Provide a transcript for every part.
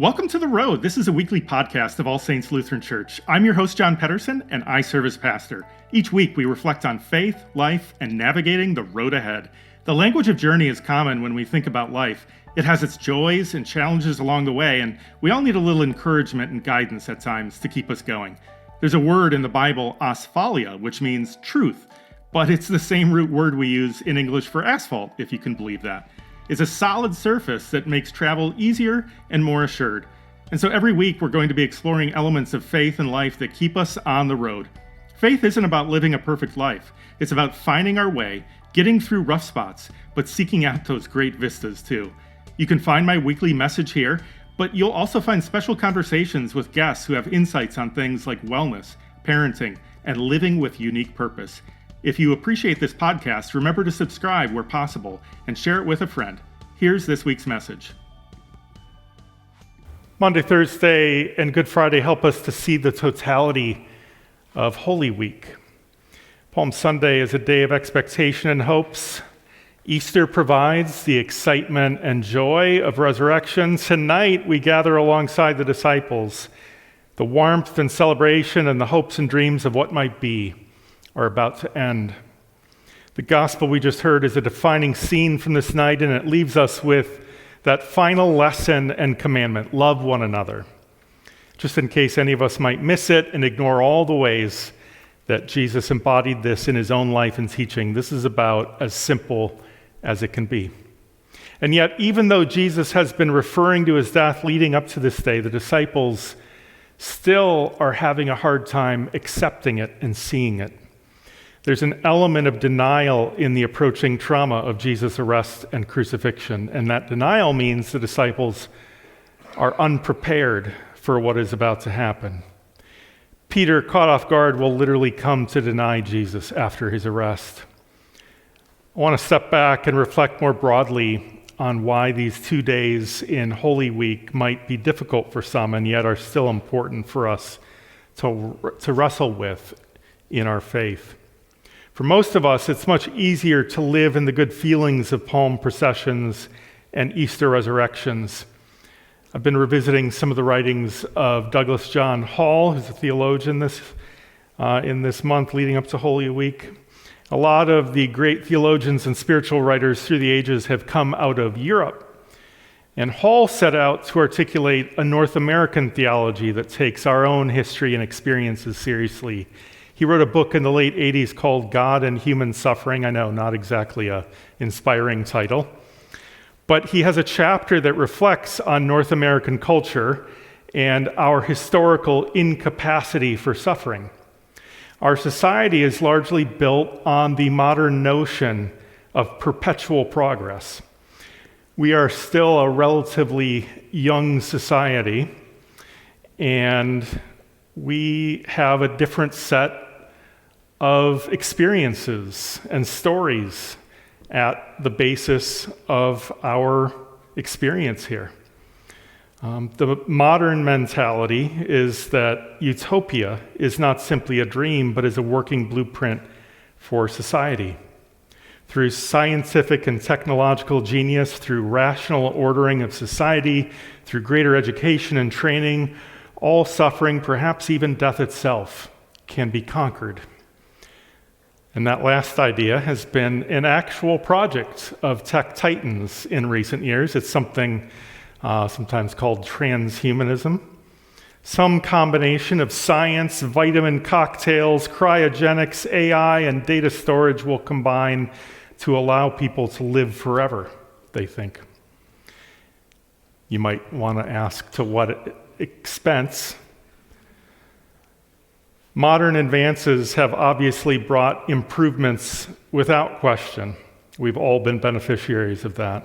Welcome to The Road. This is a weekly podcast of All Saints Lutheran Church. I'm your host, John Pedersen, and I serve as pastor. Each week, we reflect on faith, life, and navigating the road ahead. The language of journey is common when we think about life. It has its joys and challenges along the way, and we all need a little encouragement and guidance at times to keep us going. There's a word in the Bible, asphalia, which means truth, but it's the same root word we use in English for asphalt, if you can believe that. It's a solid surface that makes travel easier and more assured. And so every week we're going to be exploring elements of faith and life that keep us on the road. Faith isn't about living a perfect life. It's about finding our way, getting through rough spots, but seeking out those great vistas too. You can find my weekly message here, but you'll also find special conversations with guests who have insights on things like wellness, parenting, and living with unique purpose. If you appreciate this podcast, remember to subscribe where possible and share it with a friend. Here's this week's message. Monday, Thursday, and Good Friday help us to see the totality of Holy Week. Palm Sunday is a day of expectation and hopes. Easter provides the excitement and joy of resurrection. Tonight, we gather alongside the disciples. The warmth and celebration and the hopes and dreams of what might be are about to end. The gospel we just heard is a defining scene from this night, and it leaves us with that final lesson and commandment: love one another. Just in case any of us might miss it and ignore all the ways that Jesus embodied this in his own life and teaching, this is about as simple as it can be. And yet, even though Jesus has been referring to his death leading up to this day, the disciples still are having a hard time accepting it and seeing it. There's an element of denial in the approaching trauma of Jesus' arrest and crucifixion, and that denial means the disciples are unprepared for what is about to happen. Peter, caught off guard, will literally come to deny Jesus after his arrest. I want to step back and reflect more broadly on why these 2 days in Holy Week might be difficult for some and yet are still important for us to wrestle with in our faith. For most of us, it's much easier to live in the good feelings of palm processions and Easter resurrections. I've been revisiting some of the writings of Douglas John Hall, who's a theologian in this month leading up to Holy Week. A lot of the great theologians and spiritual writers through the ages have come out of Europe. And Hall set out to articulate a North American theology that takes our own history and experiences seriously. He wrote a book in the late 80s called God and Human Suffering. I know, not exactly an inspiring title. But he has a chapter that reflects on North American culture and our historical incapacity for suffering. Our society is largely built on the modern notion of perpetual progress. We are still a relatively young society, and we have a different set of experiences and stories at the basis of our experience here. The modern mentality is that utopia is not simply a dream, but is a working blueprint for society. Through scientific and technological genius, through rational ordering of society, through greater education and training, all suffering, perhaps even death itself, can be conquered. And that last idea has been an actual project of tech titans in recent years. It's something sometimes called transhumanism. Some combination of science, vitamin cocktails, cryogenics, AI, and data storage will combine to allow people to live forever, they think. You might want to ask, to what expense? Modern advances have obviously brought improvements without question. We've all been beneficiaries of that.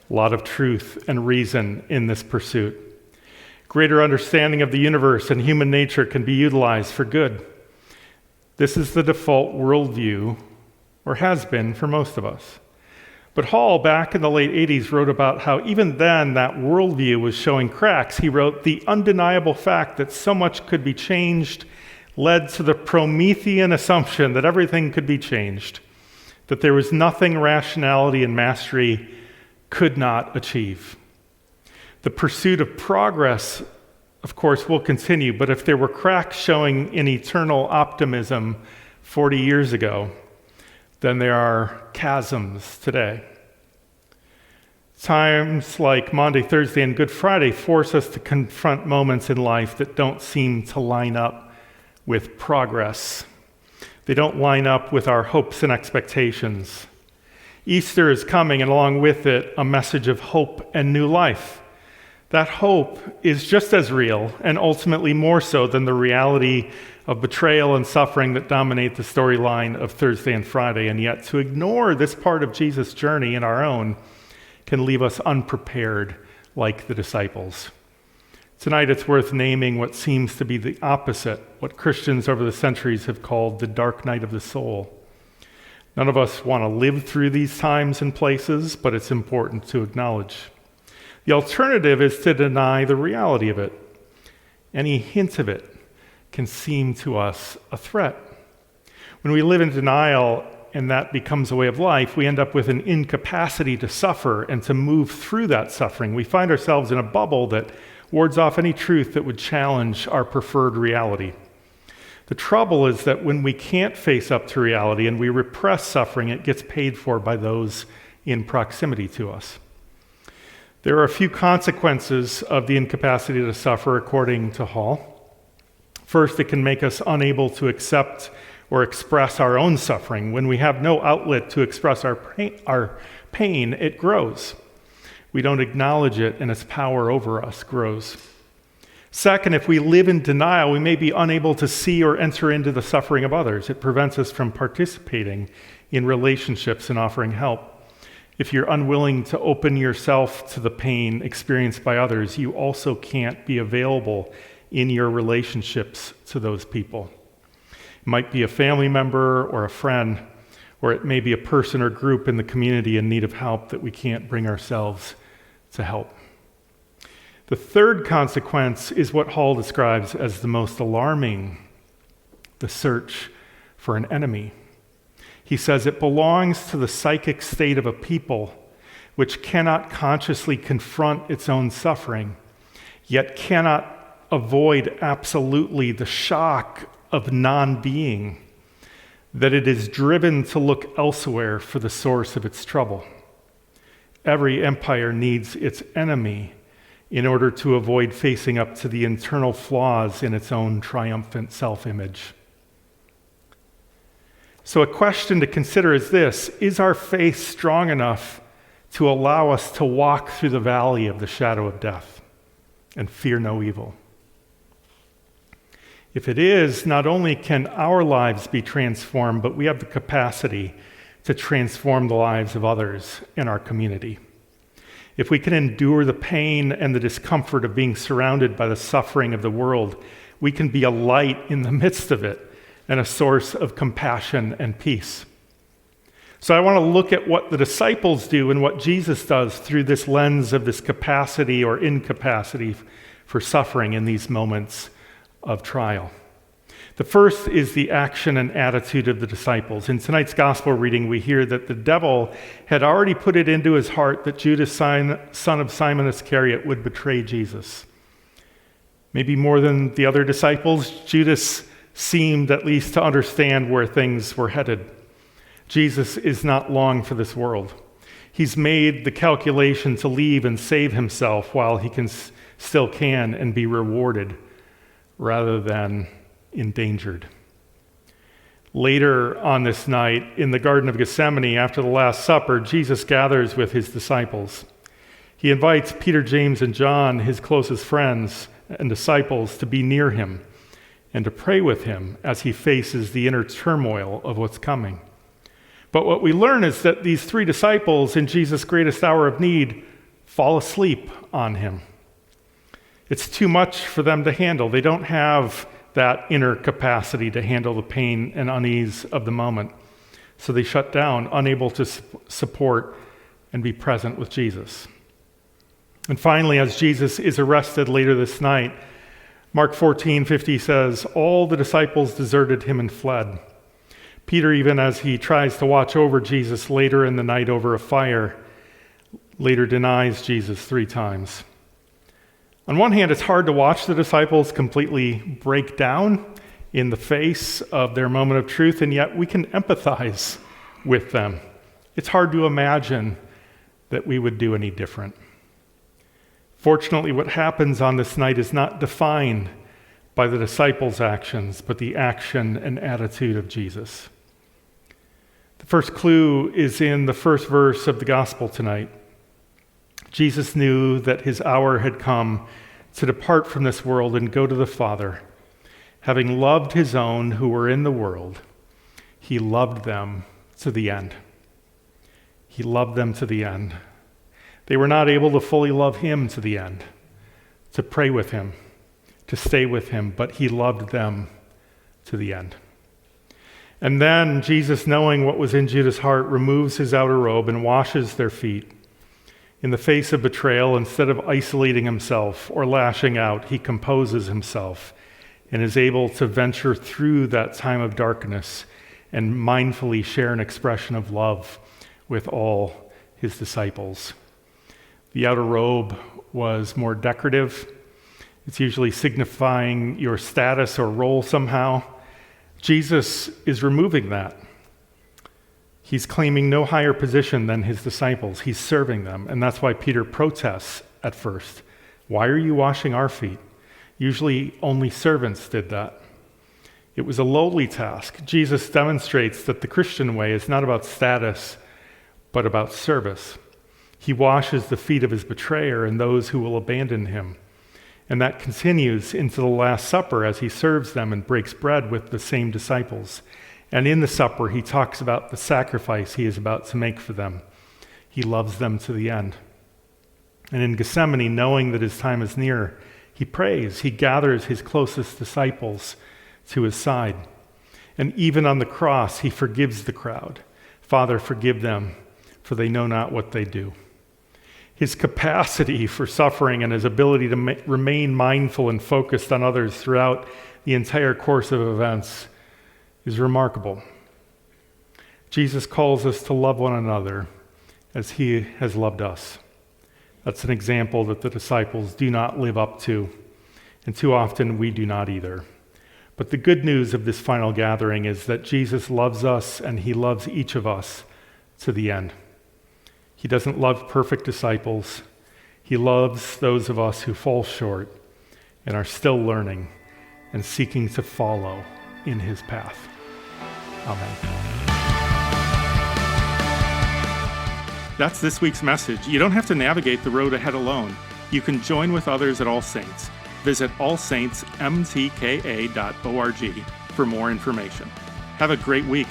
A lot of truth and reason in this pursuit. Greater understanding of the universe and human nature can be utilized for good. This is the default worldview, or has been for most of us. But Hall, back in the late 80s, wrote about how even then that worldview was showing cracks. He wrote, "The undeniable fact that so much could be changed led to the Promethean assumption that everything could be changed, that there was nothing rationality and mastery could not achieve. The pursuit of progress, of course, will continue, but if there were cracks showing in eternal optimism 40 years ago, then there are chasms today. Times like Maundy, Thursday, and Good Friday force us to confront moments in life that don't seem to line up with progress. They don't line up with our hopes and expectations. Easter is coming, and along with it, a message of hope and new life. That hope is just as real, and ultimately more so than the reality of betrayal and suffering that dominate the storyline of Thursday and Friday. And yet, to ignore this part of Jesus' journey in our own can leave us unprepared like the disciples. Tonight, it's worth naming what seems to be the opposite, what Christians over the centuries have called the dark night of the soul. None of us want to live through these times and places, but it's important to acknowledge. The alternative is to deny the reality of it. Any hint of it can seem to us a threat. When we live in denial and that becomes a way of life, we end up with an incapacity to suffer and to move through that suffering. We find ourselves in a bubble that wards off any truth that would challenge our preferred reality. The trouble is that when we can't face up to reality and we repress suffering, it gets paid for by those in proximity to us. There are a few consequences of the incapacity to suffer, according to Hall. First, it can make us unable to accept or express our own suffering. When we have no outlet to express our pain, it grows. We don't acknowledge it, and its power over us grows. Second, if we live in denial, we may be unable to see or enter into the suffering of others. It prevents us from participating in relationships and offering help. If you're unwilling to open yourself to the pain experienced by others, you also can't be available in your relationships to those people. It might be a family member or a friend, or it may be a person or group in the community in need of help that we can't bring ourselves to help. The third consequence is what Hall describes as the most alarming: the search for an enemy. He says it belongs to the psychic state of a people which cannot consciously confront its own suffering, yet cannot avoid absolutely the shock of non-being, that it is driven to look elsewhere for the source of its trouble. Every empire needs its enemy in order to avoid facing up to the internal flaws in its own triumphant self-image. So a question to consider is this: is our faith strong enough to allow us to walk through the valley of the shadow of death and fear no evil? If it is, not only can our lives be transformed, but we have the capacity to transform the lives of others in our community. If we can endure the pain and the discomfort of being surrounded by the suffering of the world, we can be a light in the midst of it and a source of compassion and peace. So I want to look at what the disciples do and what Jesus does through this lens of this capacity or incapacity for suffering in these moments of trial. The first is the action and attitude of the disciples. In tonight's gospel reading, we hear that the devil had already put it into his heart that Judas, son of Simon Iscariot, would betray Jesus. Maybe more than the other disciples, Judas seemed at least to understand where things were headed. Jesus is not long for this world. He's made the calculation to leave and save himself while he still can and be rewarded, rather than endangered. Later on this night, in the Garden of Gethsemane, after the Last Supper, Jesus gathers with his disciples. He invites Peter, James, and John, his closest friends and disciples, to be near him and to pray with him as he faces the inner turmoil of what's coming. But what we learn is that these three disciples, in Jesus' greatest hour of need, fall asleep on him. It's too much for them to handle. They don't have that inner capacity to handle the pain and unease of the moment. So they shut down, unable to support and be present with Jesus. And finally, as Jesus is arrested later this night, Mark 14:50 says, all the disciples deserted him and fled. Peter, even as he tries to watch over Jesus later in the night over a fire, later denies Jesus 3 times. On one hand, it's hard to watch the disciples completely break down in the face of their moment of truth, and yet we can empathize with them. It's hard to imagine that we would do any different. Fortunately, what happens on this night is not defined by the disciples' actions, but the action and attitude of Jesus. The first clue is in the first verse of the gospel tonight. Jesus knew that his hour had come to depart from this world and go to the Father. Having loved his own who were in the world, he loved them to the end. He loved them to the end. They were not able to fully love him to the end, to pray with him, to stay with him, but he loved them to the end. And then Jesus, knowing what was in Judas' heart, removes his outer robe and washes their feet. In the face of betrayal, instead of isolating himself or lashing out, he composes himself and is able to venture through that time of darkness and mindfully share an expression of love with all his disciples. The outer robe was more decorative. It's usually signifying your status or role somehow. Jesus is removing that. He's claiming no higher position than his disciples. He's serving them, and that's why Peter protests at first. Why are you washing our feet? Usually only servants did that. It was a lowly task. Jesus demonstrates that the Christian way is not about status, but about service. He washes the feet of his betrayer and those who will abandon him. And that continues into the Last Supper as he serves them and breaks bread with the same disciples. And in the supper, he talks about the sacrifice he is about to make for them. He loves them to the end. And in Gethsemane, knowing that his time is near, he prays. He gathers his closest disciples to his side. And even on the cross, he forgives the crowd. Father, forgive them, for they know not what they do. His capacity for suffering and his ability to remain mindful and focused on others throughout the entire course of events is remarkable. Jesus calls us to love one another as he has loved us. That's an example that the disciples do not live up to, and too often we do not either. But the good news of this final gathering is that Jesus loves us and he loves each of us to the end. He doesn't love perfect disciples. He loves those of us who fall short and are still learning and seeking to follow in his path. Amen. That's this week's message. You don't have to navigate the road ahead alone. You can join with others at All Saints. Visit allsaintsmtka.org for more information. Have a great week.